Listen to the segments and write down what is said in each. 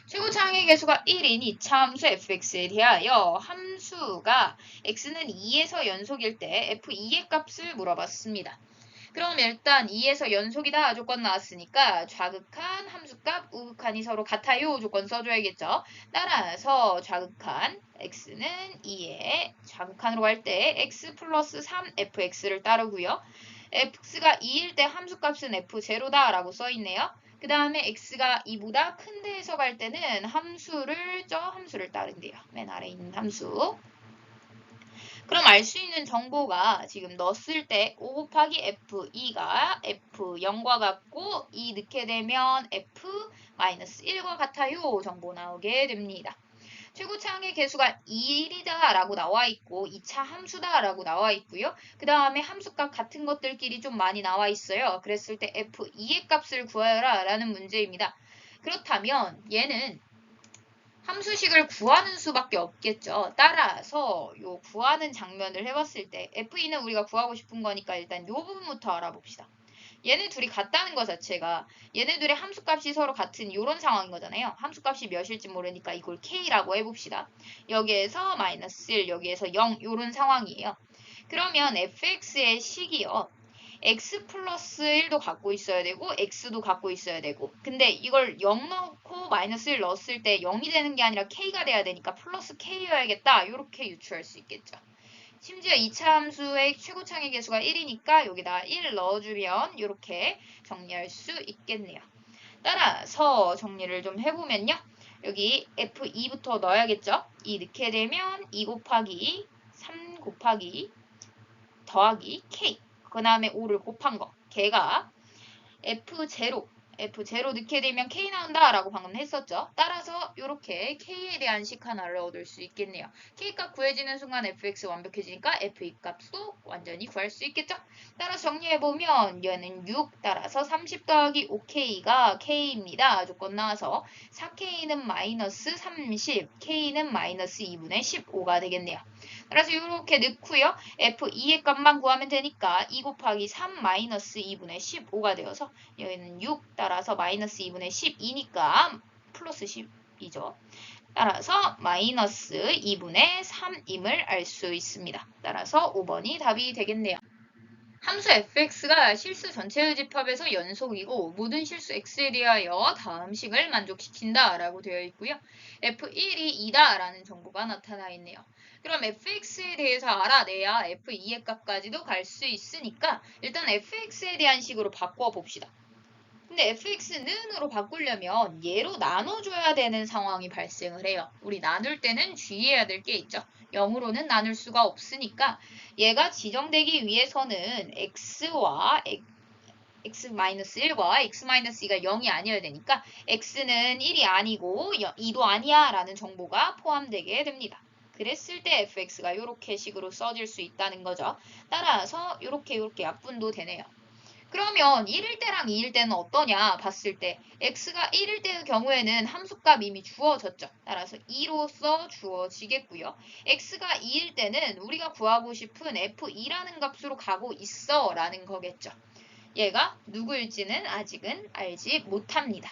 최고차항의 개수가 1인 이차 함수 fx에 대하여 함수가 x는 2에서 연속일 때 f2의 값을 물어봤습니다. 그럼 일단 2에서 연속이다 조건 나왔으니까 좌극한, 함수값, 우극한이 서로 같아요 조건 써줘야겠죠. 따라서 좌극한 x는 2에 좌극한으로 갈 때 x 플러스 3fx를 따르고요. x가 2일 때 함수값은 f0다 라고 써있네요. 그 다음에 x가 2보다 큰 데에서 갈 때는 함수를 따른대요. 맨 아래 있는 함수. 그럼 알 수 있는 정보가 지금 넣었을 때 5 곱하기 f2가 f0과 같고 2 넣게 되면 f-1과 같아요. 정보 나오게 됩니다. 최고차항의 개수가 1이다 라고 나와 있고 2차 함수다 라고 나와 있고요. 그 다음에 함수값 같은 것들끼리 좀 많이 나와 있어요. 그랬을 때 f2의 값을 구하여라 라는 문제입니다. 그렇다면 얘는 함수식을 구하는 수밖에 없겠죠. 따라서 요 구하는 장면을 해봤을 때 f2는 우리가 구하고 싶은 거니까 일단 요 부분부터 알아봅시다. 얘네 둘이 같다는 것 자체가 얘네들의 함수값이 서로 같은 이런 상황인 거잖아요. 함수값이 몇일지 모르니까 이걸 k라고 해봅시다. 여기에서 마이너스 1, 여기에서 0 이런 상황이에요. 그러면 fx의 식이요. x 플러스 1도 갖고 있어야 되고 x도 갖고 있어야 되고 근데 이걸 0 넣고 마이너스 1 넣었을 때 0이 되는 게 아니라 k가 돼야 되니까 플러스 k여야겠다. 이렇게 유추할 수 있겠죠. 심지어 2차 함수의 최고차항의 개수가 1이니까 여기다 1 넣어주면 이렇게 정리할 수 있겠네요. 따라서 정리를 좀 해보면요. 여기 f2부터 넣어야겠죠. 2 넣게 되면 2 곱하기 3 곱하기 더하기 k 그 다음에 5를 곱한 거 걔가 F0 넣게 되면 K 나온다 라고 방금 했었죠. 따라서 이렇게 K에 대한 식 하나를 얻을 수 있겠네요. K값 구해지는 순간 fx 완벽해지니까 f2 값도 완전히 구할 수 있겠죠. 따라서 정리해보면 얘는 6 따라서 30 더하기 5K가 K입니다. 조건 나와서 4K는 마이너스 30, K는 마이너스 2분의 15가 되겠네요. 그래서 이렇게 넣고요. F2의 값만 구하면 되니까 2 곱하기 3 마이너스 2분의 15가 되어서 여기는 6 따라서 마이너스 2분의 12니까 플러스 10이죠. 따라서 마이너스 2분의 3임을 알 수 있습니다. 따라서 5번이 답이 되겠네요. 함수 fx가 실수 전체의 집합에서 연속이고 모든 실수 x에 대하여 다음 식을 만족시킨다 라고 되어 있고요. f1이 2다 라는 정보가 나타나 있네요. 그럼 fx에 대해서 알아내야 f2의 값까지도 갈 수 있으니까 일단 fx에 대한 식으로 바꿔 봅시다. 근데 fx는으로 바꾸려면 얘로 나눠줘야 되는 상황이 발생을 해요. 우리 나눌 때는 주의해야 될 게 있죠. 0으로는 나눌 수가 없으니까 얘가 지정되기 위해서는 x와 x-1과 x-2가 0이 아니어야 되니까 x는 1이 아니고 2도 아니야 라는 정보가 포함되게 됩니다. 그랬을 때 fx가 이렇게 식으로 써질 수 있다는 거죠. 따라서 이렇게 약분도 되네요. 그러면 1일 때랑 2일 때는 어떠냐 봤을 때 x가 1일 때의 경우에는 함수값 이미 주어졌죠. 따라서 2로서 주어지겠고요. x가 2일 때는 우리가 구하고 싶은 f2라는 값으로 가고 있어 라는 거겠죠. 얘가 누구일지는 아직은 알지 못합니다.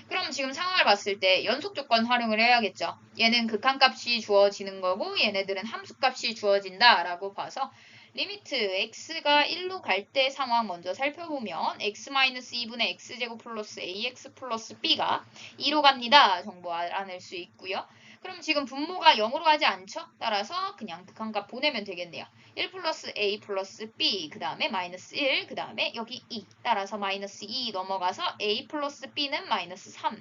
그럼 지금 상황을 봤을 때 연속 조건 활용을 해야겠죠. 얘는 극한값이 주어지는 거고 얘네들은 함수값이 주어진다 라고 봐서 리미트 x가 1로 갈 때 상황 먼저 살펴보면 x-2분의 x제곱 플러스 ax 플러스 b가 2로 갑니다. 정보 알아낼 수 있고요. 그럼 지금 분모가 0으로 가지 않죠? 따라서 그냥 극한값 보내면 되겠네요. 1 플러스 a 플러스 b 그 다음에 마이너스 1 그 다음에 여기 2 따라서 마이너스 2 넘어가서 a 플러스 b는 마이너스 3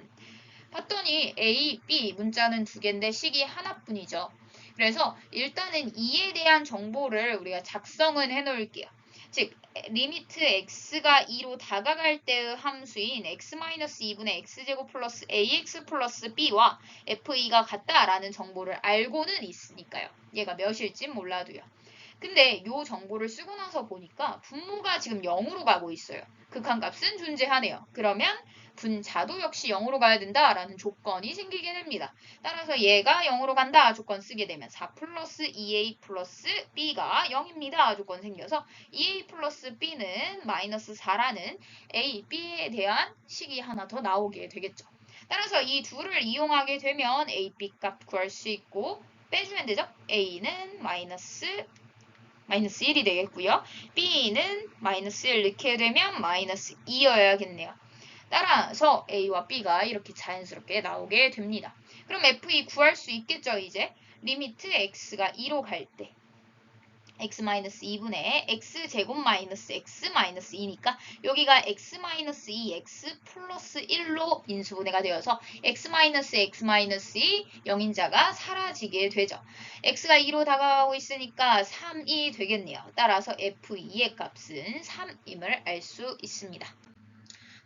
봤더니 a, b 문자는 두 개인데 식이 하나뿐이죠. 그래서 일단은 2에 대한 정보를 우리가 작성은 해놓을게요. 즉 리미트 x가 2로 다가갈 때의 함수인 x-2분의 x제곱 플러스 ax 플러스 b와 f2가 같다라는 정보를 알고는 있으니까요. 얘가 몇일지 몰라도요. 근데 요 정보를 쓰고 나서 보니까 분모가 지금 0으로 가고 있어요. 극한값은 존재하네요. 그러면 분자도 역시 0으로 가야 된다라는 조건이 생기게 됩니다. 따라서 얘가 0으로 간다 조건 쓰게 되면 4 플러스 2a 플러스 b가 0입니다 조건 생겨서 2a 플러스 b는 마이너스 4라는 a, b에 대한 식이 하나 더 나오게 되겠죠. 따라서 이 둘을 이용하게 되면 A, B 값 구할 수 있고 빼주면 되죠? A는 마이너스 1이 되겠고요. B는 마이너스 1 넣게 되면 마이너스 2여야겠네요. 따라서 A와 B가 이렇게 자연스럽게 나오게 됩니다. 그럼 F2 구할 수 있겠죠, 이제? 리미트 x가 2로 갈 때. x-2분의 x제곱 마이너스 x-2니까 여기가 x-2, x 플러스 1로 인수분해가 되어서 x-2 영인자가 사라지게 되죠. x가 2로 다가가고 있으니까 3이 되겠네요. 따라서 f2의 값은 3임을 알 수 있습니다.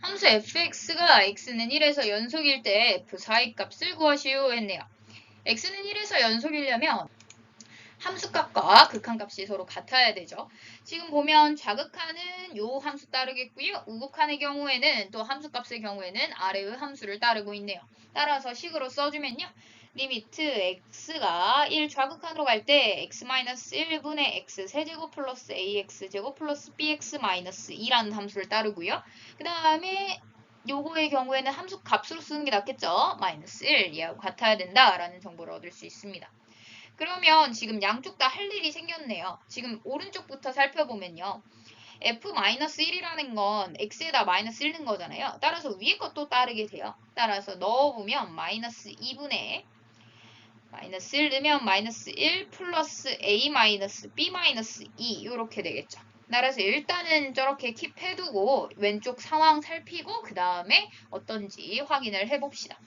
함수 fx가 x는 1에서 연속일 때 f4의 값을 구하시오 했네요. x는 1에서 연속이려면 함수값과 극한값이 서로 같아야 되죠. 지금 보면 좌극한은 요 함수 따르겠고요. 우극한의 경우에는 또 함수값의 경우에는 아래의 함수를 따르고 있네요. 따라서 식으로 써주면요. 리미트 x가 1 좌극한으로 갈 때 x-1분의 x 세제곱 플러스 ax제곱 플러스 bx-2라는 함수를 따르고요. 그 다음에 요거의 경우에는 함수 값으로 쓰는 게 낫겠죠. 마이너스 1 얘하고 같아야 된다라는 정보를 얻을 수 있습니다. 그러면 지금 양쪽 다 할 일이 생겼네요. 지금 오른쪽부터 살펴보면요. f-1이라는 건 x에다 마이너스 1 넣은 거잖아요. 따라서 위에 것도 따르게 돼요. 따라서 넣어보면 마이너스 2분의 마이너스 1 넣으면 마이너스 1 플러스 a 마이너스 b 마이너스 2 이렇게 되겠죠. 따라서 일단은 저렇게 킵해두고 왼쪽 상황 살피고 그 다음에 어떤지 확인을 해봅시다.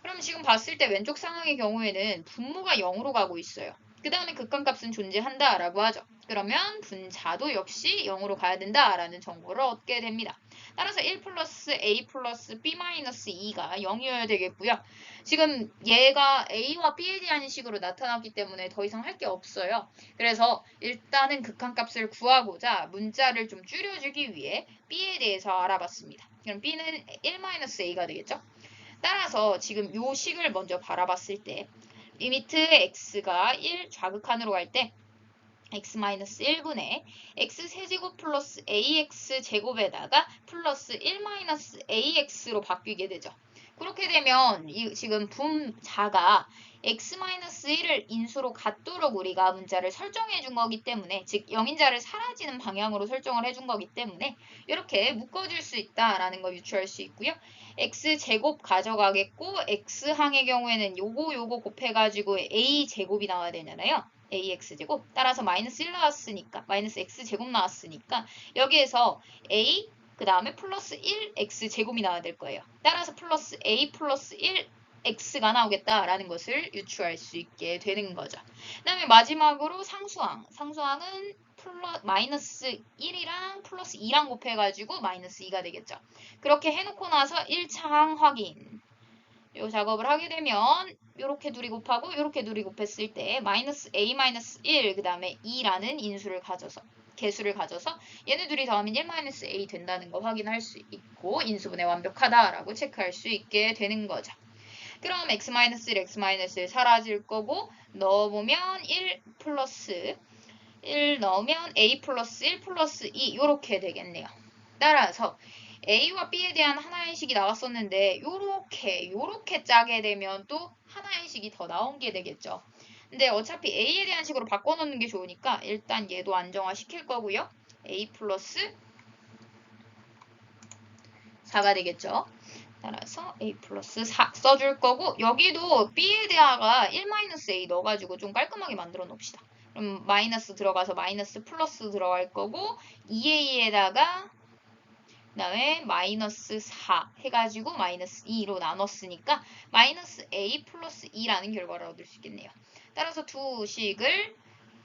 그럼 지금 봤을 때 왼쪽 상황의 경우에는 분모가 0으로 가고 있어요. 그 다음에 극한값은 존재한다 라고 하죠. 그러면 분자도 역시 0으로 가야 된다라는 정보를 얻게 됩니다. 따라서 1 플러스 a 플러스 b 마이너스 2가 0이어야 되겠고요. 지금 얘가 a와 b에 대한 식으로 나타났기 때문에 더 이상 할 게 없어요. 그래서 일단은 극한값을 구하고자 문자를 좀 줄여주기 위해 b에 대해서 알아봤습니다. 그럼 b는 1-a가 되겠죠. 따라서 지금 요 식을 먼저 바라봤을 때 리미트 x가 1 좌극한으로 갈 때 x-1분의 x세제곱 플러스 ax제곱에다가 플러스 1-ax로 바뀌게 되죠. 그렇게 되면 지금 분자가 x-1을 인수로 갖도록 우리가 문자를 설정해 준 거기 때문에 즉 영인자를 사라지는 방향으로 설정을 해준 거기 때문에 이렇게 묶어줄 수 있다라는 걸 유추할 수 있고요. x제곱 가져가겠고 x항의 경우에는 요거 곱해가지고 a제곱이 나와야 되잖아요. ax제곱 따라서 마이너스 1 나왔으니까 마이너스 x제곱 나왔으니까 여기에서 a 그 다음에 플러스 1x제곱이 나와야 될 거예요. 따라서 플러스 a 플러스 1x가 나오겠다라는 것을 유추할 수 있게 되는 거죠. 그 다음에 마지막으로 상수항. 상수항은 마이너스 1이랑 플러스 2랑 곱해가지고 마이너스 2가 되겠죠. 그렇게 해놓고 나서 1차항 확인. 요 작업을 하게 되면 요렇게 둘이 곱하고 요렇게 둘이 곱했을 때 마이너스 a 마이너스 1 그 다음에 2라는 인수를 가져서 개수를 가져서 얘네 둘이 더하면 1-a 된다는 거 확인할 수 있고 인수분해 완벽하다라고 체크할 수 있게 되는 거죠. 그럼 x-1, x-1 사라질 거고 넣어보면 1 플러스 1 넣으면 a 플러스 1 플러스 2 이렇게 되겠네요. 따라서 A와 B에 대한 하나의 식이 나왔었는데 요렇게 짜게 되면 또 하나의 식이 더 나온 게 되겠죠. 근데 어차피 A에 대한 식으로 바꿔놓는 게 좋으니까 일단 얘도 안정화 시킬 거고요. A 플러스 4가 되겠죠. 따라서 A 플러스 4 써줄 거고 여기도 B에 대하가 1-A 넣어가지고 좀 깔끔하게 만들어 놓읍시다. 그럼 마이너스 들어가서 마이너스 플러스 들어갈 거고 2A에다가 그 다음에 마이너스 4 해가지고 마이너스 2로 나눴으니까 마이너스 a 플러스 2라는 결과를 얻을 수 있겠네요. 따라서 두 식을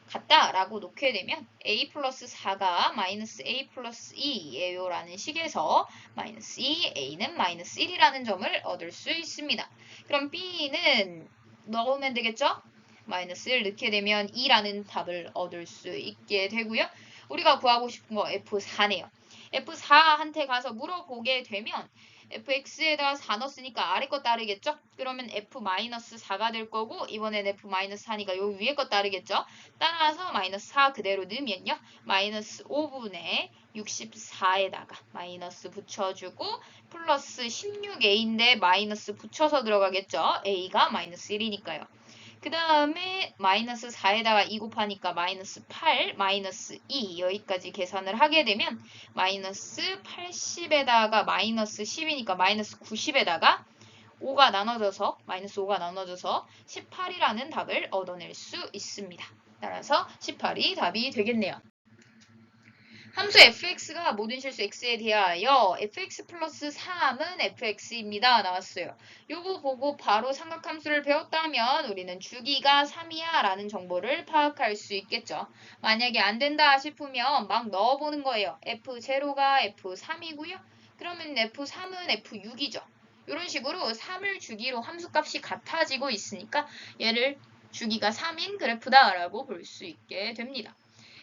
같다라고 놓게 되면 a 플러스 4가 마이너스 a 플러스 2예요 라는 식에서 마이너스 2, a는 마이너스 1이라는 점을 얻을 수 있습니다. 그럼 b는 넣으면 되겠죠? 마이너스 1 넣게 되면 2라는 답을 얻을 수 있게 되고요. 우리가 구하고 싶은 거 F4네요. F4한테 가서 물어보게 되면 fx에다가 4 넣었으니까 아래 거 따르겠죠? 그러면 f-4가 될 거고 이번엔 f-4니까 요 위에 거 따르겠죠? 따라서 마이너스 4 그대로 넣으면요. 마이너스 5분의 64에다가 마이너스 붙여주고 플러스 16a인데 마이너스 붙여서 들어가겠죠? a가 마이너스 1이니까요. 그 다음에 마이너스 4에다가 2 곱하니까 마이너스 8, 마이너스 2 여기까지 계산을 하게 되면 마이너스 80에다가 마이너스 10이니까 마이너스 90에다가 5가 나눠져서 마이너스 5가 나눠져서 18이라는 답을 얻어낼 수 있습니다. 따라서 18이 답이 되겠네요. 함수 fx가 모든 실수 x에 대하여 fx 플러스 3은 fx입니다. 나왔어요. 요거 보고 바로 삼각함수를 배웠다면 우리는 주기가 3이야 라는 정보를 파악할 수 있겠죠. 만약에 안 된다 싶으면 막 넣어보는 거예요. f0가 f3이고요. 그러면 f3은 f6이죠. 이런 식으로 3을 주기로 함수값이 같아지고 있으니까 얘를 주기가 3인 그래프다 라고 볼 수 있게 됩니다.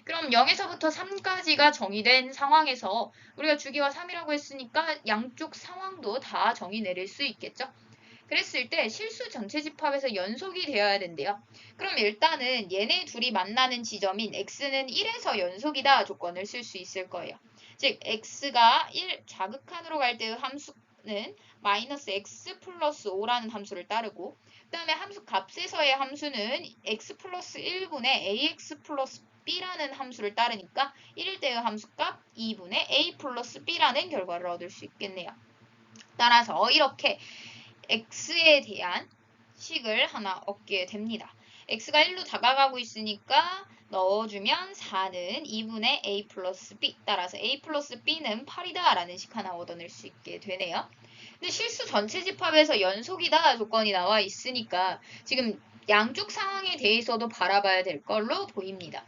그럼 0에서부터 3까지가 정의된 상황에서 우리가 주기가 3이라고 했으니까 양쪽 상황도 다 정의 내릴 수 있겠죠? 그랬을 때 실수 전체 집합에서 연속이 되어야 된대요. 그럼 일단은 얘네 둘이 만나는 지점인 x는 1에서 연속이다 조건을 쓸 수 있을 거예요. 즉 x가 1 자극한으로 갈 때의 함수는 마이너스 x 플러스 5라는 함수를 따르고 그 다음에 함수 값에서의 함수는 x 플러스 1분의 ax 플러스 b라는 함수를 따르니까 1일 때의 함수값 2분의 a 플러스 b라는 결과를 얻을 수 있겠네요. 따라서 이렇게 x에 대한 식을 하나 얻게 됩니다. x가 1로 다가가고 있으니까 넣어주면 4는 2분의 a 플러스 b 따라서 a 플러스 b는 8이다 라는 식 하나 얻어낼 수 있게 되네요. 근데 실수 전체 집합에서 연속이다 조건이 나와 있으니까 지금 양쪽 상황에 대해서도 바라봐야 될 걸로 보입니다.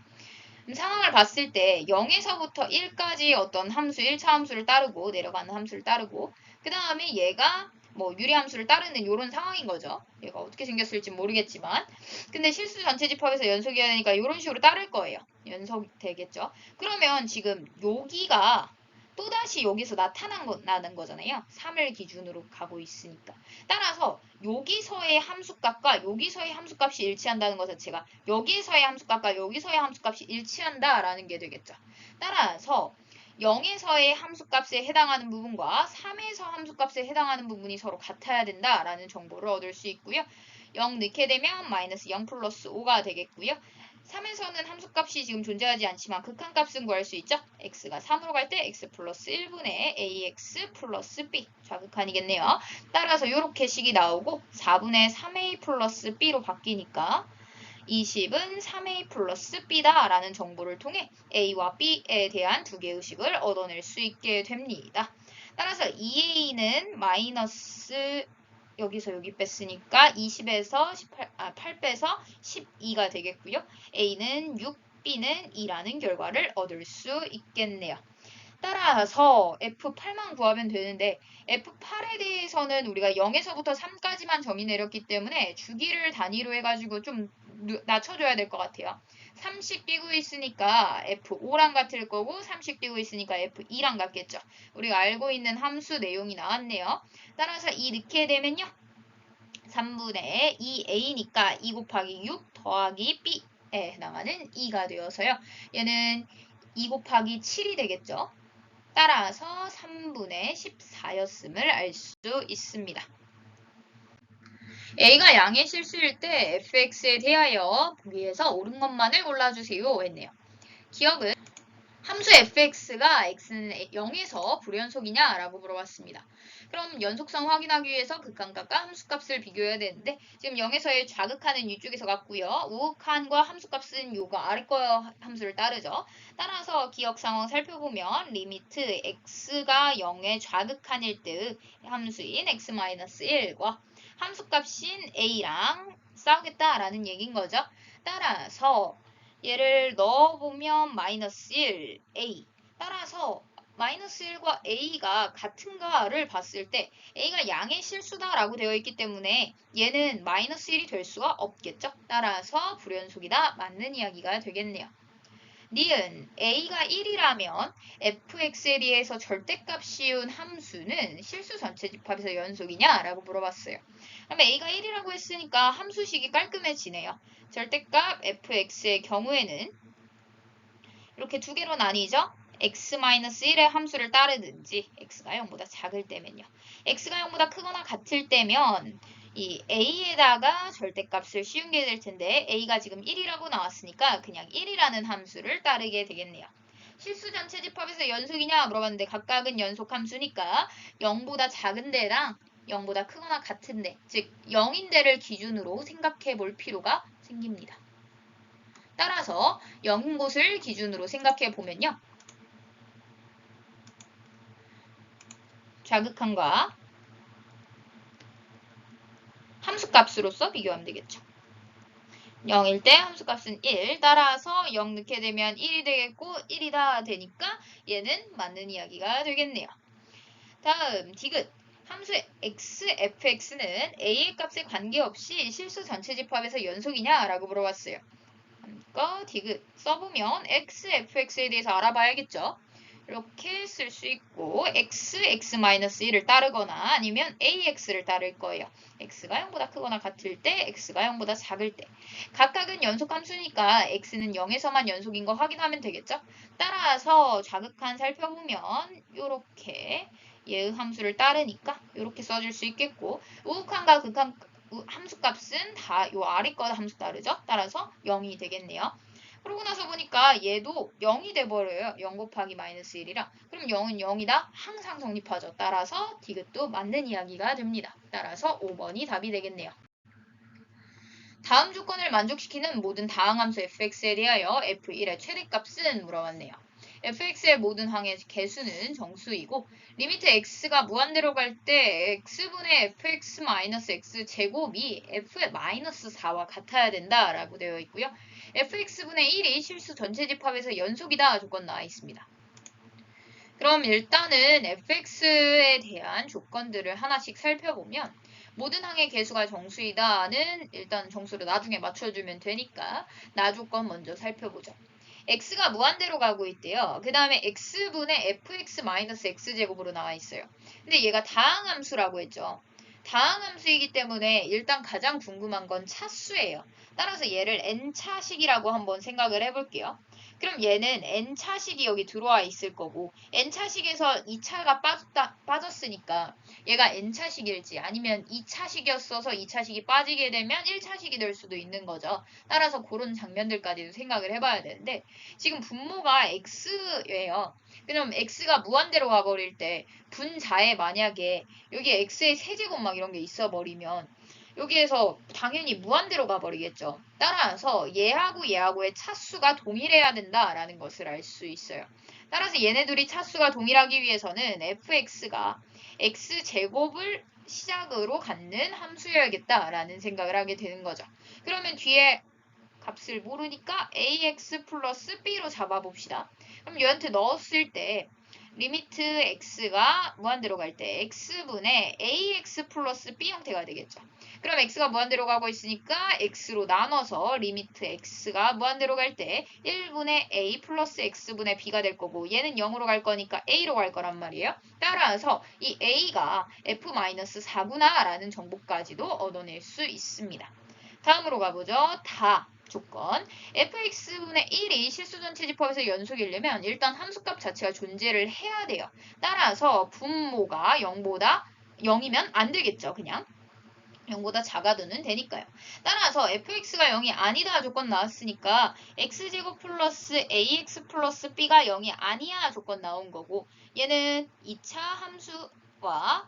상황을 봤을 때 0에서부터 1까지 어떤 함수 1차 함수를 따르고 내려가는 함수를 따르고 그 다음에 얘가 뭐 유리함수를 따르는 이런 상황인 거죠. 얘가 어떻게 생겼을지 모르겠지만 근데 실수 전체 집합에서 연속이어야 되니까 이런 식으로 따를 거예요. 연속이 되겠죠. 그러면 지금 여기가 또다시 여기서 나타나는 거잖아요. 3을 기준으로 가고 있으니까. 따라서 여기서의 함수값과 여기서의 함수값이 일치한다는 것 자체가 여기서의 함수값과 여기서의 함수값이 일치한다라는 게 되겠죠. 따라서 0에서의 함수값에 해당하는 부분과 3에서 함수값에 해당하는 부분이 서로 같아야 된다라는 정보를 얻을 수 있고요. 0 넣게 되면 마이너스 0 플러스 5가 되겠고요. 3에서는 함수값이 지금 존재하지 않지만 극한값은 구할 수 있죠. x가 3으로 갈 때 x 플러스 1분의 ax 플러스 b 좌극한이겠네요. 따라서 이렇게 식이 나오고 4분의 3a 플러스 b로 바뀌니까 20은 3a 플러스 b다 라는 정보를 통해 a와 b에 대한 두 개의 식을 얻어낼 수 있게 됩니다. 따라서 2a는 마이너스 여기서 여기 뺐으니까 20에서 8 빼서 12가 되겠고요. A는 6, B는 2라는 결과를 얻을 수 있겠네요. 따라서 F8만 구하면 되는데 F8에 대해서는 우리가 0에서부터 3까지만 정의 내렸기 때문에 주기를 단위로 해가지고 좀 낮춰줘야 될 것 같아요. 3씩 띄고 있으니까 F5랑 같을 거고 3씩 띄고 있으니까 F2랑 같겠죠. 우리가 알고 있는 함수 내용이 나왔네요. 따라서 2 넣게 되면요. 3분의 2a니까 2 곱하기 6 더하기 b에 해당하는 2가 되어서요. 얘는 2 곱하기 7이 되겠죠. 따라서 3분의 14였음을 알 수 있습니다. A가 양의 실수일 때 fx에 대하여 보기에서 옳은 것만을 골라주세요 했네요. 기억은 함수 fx가 x는 0에서 불연속이냐 라고 물어봤습니다. 그럼 연속성 확인하기 위해서 극한값과 함수값을 비교해야 되는데 지금 0에서의 좌극한은 이쪽에서 같고요. 우극한과 함수값은 요가 아래 거 함수를 따르죠. 따라서 기억 상황 살펴보면 리미트 x가 0의 좌극한일 때의 함수인 x-1과 함수값인 a랑 싸우겠다라는 얘기인 거죠. 따라서 얘를 넣어보면 마이너스 1, a. 따라서 마이너스 1과 a가 같은가를 봤을 때 a가 양의 실수다라고 되어 있기 때문에 얘는 마이너스 1이 될 수가 없겠죠. 따라서 불연속이다 맞는 이야기가 되겠네요. 니은 a가 1이라면 fx에 대해서 절대값 씌운 함수는 실수 전체 집합에서 연속이냐? 라고 물어봤어요. 그럼 a가 1이라고 했으니까 함수식이 깔끔해지네요. 절대값 fx의 경우에는 이렇게 두 개로 나뉘죠? x-1의 함수를 따르든지 x가 0보다 작을 때면요. x가 0보다 크거나 같을 때면 이 a에다가 절대값을 씌운 게 될 텐데 a가 지금 1이라고 나왔으니까 그냥 1이라는 함수를 따르게 되겠네요. 실수 전체 집합에서 연속이냐 물어봤는데 각각은 연속 함수니까 0보다 작은 데랑 0보다 크거나 같은 데, 즉 0인 데를 기준으로 생각해 볼 필요가 생깁니다. 따라서 0인 곳을 기준으로 생각해 보면요. 자극함과 함수값으로서 비교하면 되겠죠. 0일 때 함수값은 1, 따라서 0 넣게 되면 1이 되겠고 1이다 되니까 얘는 맞는 이야기가 되겠네요. 다음 디귿. 함수 x, fx는 a의 값에 관계없이 실수 전체 집합에서 연속이냐? 라고 물어봤어요. 그러니까 디귿 써보면 x, fx에 대해서 알아봐야겠죠. 이렇게 쓸 수 있고 x, x-1을 따르거나 아니면 ax를 따를 거예요. x가 0보다 크거나 같을 때, x가 0보다 작을 때. 각각은 연속함수니까 x는 0에서만 연속인 거 확인하면 되겠죠. 따라서 자극한 살펴보면 이렇게 얘의 함수를 따르니까 이렇게 써줄 수 있겠고 우극한과 극한 함수값은 다 요 아래 거 함수 따르죠. 따라서 0이 되겠네요. 그러고 나서 보니까 얘도 0이 돼버려요. 0 곱하기 마이너스 1이라. 그럼 0은 0이다. 항상 성립하죠. 따라서 디귿도 맞는 이야기가 됩니다. 따라서 5번이 답이 되겠네요. 다음 조건을 만족시키는 모든 다항함수 fx에 대하여 f1의 최대값은 물어봤네요. fx의 모든 항의 개수는 정수이고 리미트 x가 무한대로 갈 때 x분의 fx-x 제곱이 f의 마이너스 4와 같아야 된다라고 되어 있고요. fx분의 1이 실수 전체 집합에서 연속이다 조건 나와 있습니다. 그럼 일단은 fx에 대한 조건들을 하나씩 살펴보면 모든 항의 개수가 정수이다는 일단 정수를 나중에 맞춰주면 되니까 나 조건 먼저 살펴보죠. x가 무한대로 가고 있대요. 그 다음에 x분의 fx-x제곱으로 나와 있어요. 근데 얘가 다항함수라고 했죠. 다항함수이기 때문에 일단 가장 궁금한 건 차수예요. 따라서 얘를 n차식이라고 한번 생각을 해볼게요. 그럼 얘는 n차식이 여기 들어와 있을 거고 n차식에서 2차가 빠졌으니까 얘가 n차식일지 아니면 2차식이었어서 2차식이 빠지게 되면 1차식이 될 수도 있는 거죠. 따라서 그런 장면들까지도 생각을 해봐야 되는데 지금 분모가 x예요. 그럼 x가 무한대로 가버릴 때 분자에 만약에 여기 x의 세제곱 막 이런 게 있어버리면 여기에서 당연히 무한대로 가버리겠죠. 따라서 얘하고의 차수가 동일해야 된다라는 것을 알 수 있어요. 따라서 얘네들이 차수가 동일하기 위해서는 fx가 x제곱을 시작으로 갖는 함수여야겠다라는 생각을 하게 되는 거죠. 그러면 뒤에 값을 모르니까 ax 플러스 b로 잡아봅시다. 그럼 얘한테 넣었을 때 리미트 x가 무한대로 갈 때 x분의 ax 플러스 b 형태가 되겠죠. 그럼 x가 무한대로 가고 있으니까 x로 나눠서 리미트 x가 무한대로 갈 때 1분의 a 플러스 x분의 b가 될 거고 얘는 0으로 갈 거니까 a로 갈 거란 말이에요. 따라서 이 a가 f-4구나 라는 정보까지도 얻어낼 수 있습니다. 다음으로 가보죠. 다 조건 fx분의 1이 실수 전체 집합에서 연속이려면 일단 함수값 자체가 존재를 해야 돼요. 따라서 분모가 0이면 안 되겠죠. 그냥 0보다 작아도는 되니까요. 따라서 fx가 0이 아니다 조건 나왔으니까 x제곱 플러스 ax 플러스 b가 0이 아니야 조건 나온 거고 얘는 2차 함수와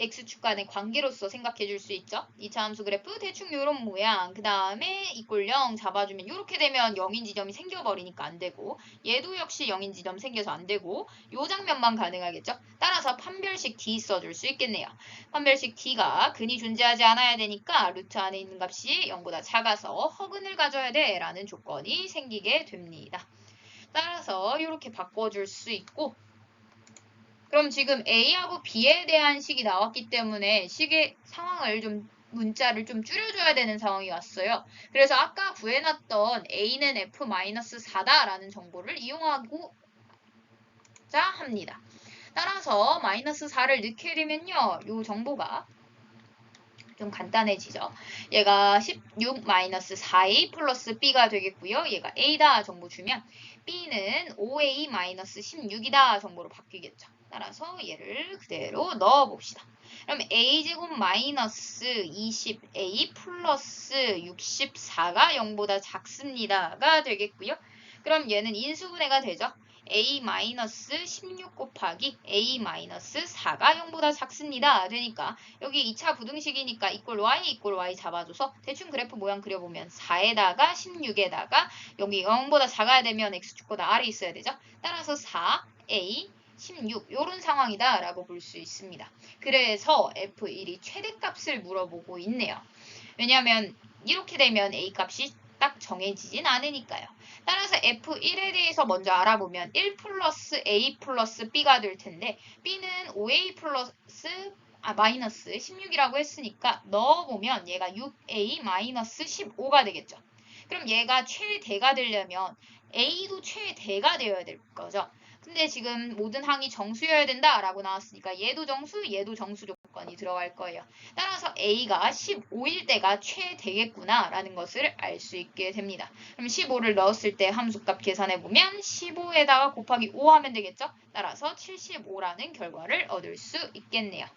x축 간의 관계로서 생각해 줄 수 있죠. 2차 함수 그래프 대충 이런 모양 그 다음에 이꼴 0 잡아주면 이렇게 되면 0인 지점이 생겨버리니까 안 되고 얘도 역시 0인 지점 생겨서 안 되고 요 장면만 가능하겠죠. 따라서 판별식 d 써줄 수 있겠네요. 판별식 d가 근이 존재하지 않아야 되니까 루트 안에 있는 값이 0보다 작아서 허근을 가져야 돼 라는 조건이 생기게 됩니다. 따라서 이렇게 바꿔줄 수 있고 그럼 지금 A하고 B에 대한 식이 나왔기 때문에 식의 상황을 좀 문자를 좀 줄여줘야 되는 상황이 왔어요. 그래서 아까 구해놨던 a는 f-4다라는 정보를 이용하고자 합니다. 따라서 마이너스 4를 넣게 되면요. 이 정보가 좀 간단해지죠. 얘가 16-4a 플러스 b가 되겠고요. 얘가 a다 정보 주면 b는 5a-16이다 정보로 바뀌겠죠. 따라서 얘를 그대로 넣어봅시다. 그럼 a제곱 마이너스 20a 플러스 64가 0보다 작습니다가 되겠고요. 그럼 얘는 인수분해가 되죠. a-16 곱하기 a-4가 0보다 작습니다. 되니까 여기 2차 부등식이니까 이꼴 y 잡아줘서 대충 그래프 모양 그려보면 4에다가 16에다가 여기 0보다 작아야 되면 x축보다 r이 있어야 되죠. 따라서 4a 16 요런 상황이다 라고 볼 수 있습니다. 그래서 f1이 최대값을 물어보고 있네요. 왜냐하면 이렇게 되면 a 값이 딱 정해지진 않으니까요. 따라서 f1에 대해서 먼저 알아보면 1 플러스 a 플러스 b가 될 텐데 b는 5a 플러스 마이너스 16이라고 했으니까 넣어보면 얘가 6a 마이너스 15가 되겠죠. 그럼 얘가 최대가 되려면 a도 최대가 되어야 될 거죠. 근데 지금 모든 항이 정수여야 된다라고 나왔으니까 얘도 정수 조건이 들어갈 거예요. 따라서 a가 15일 때가 최대겠구나라는 것을 알 수 있게 됩니다. 그럼 15를 넣었을 때 함수값 계산해보면 15에다가 곱하기 5 하면 되겠죠? 따라서 75라는 결과를 얻을 수 있겠네요.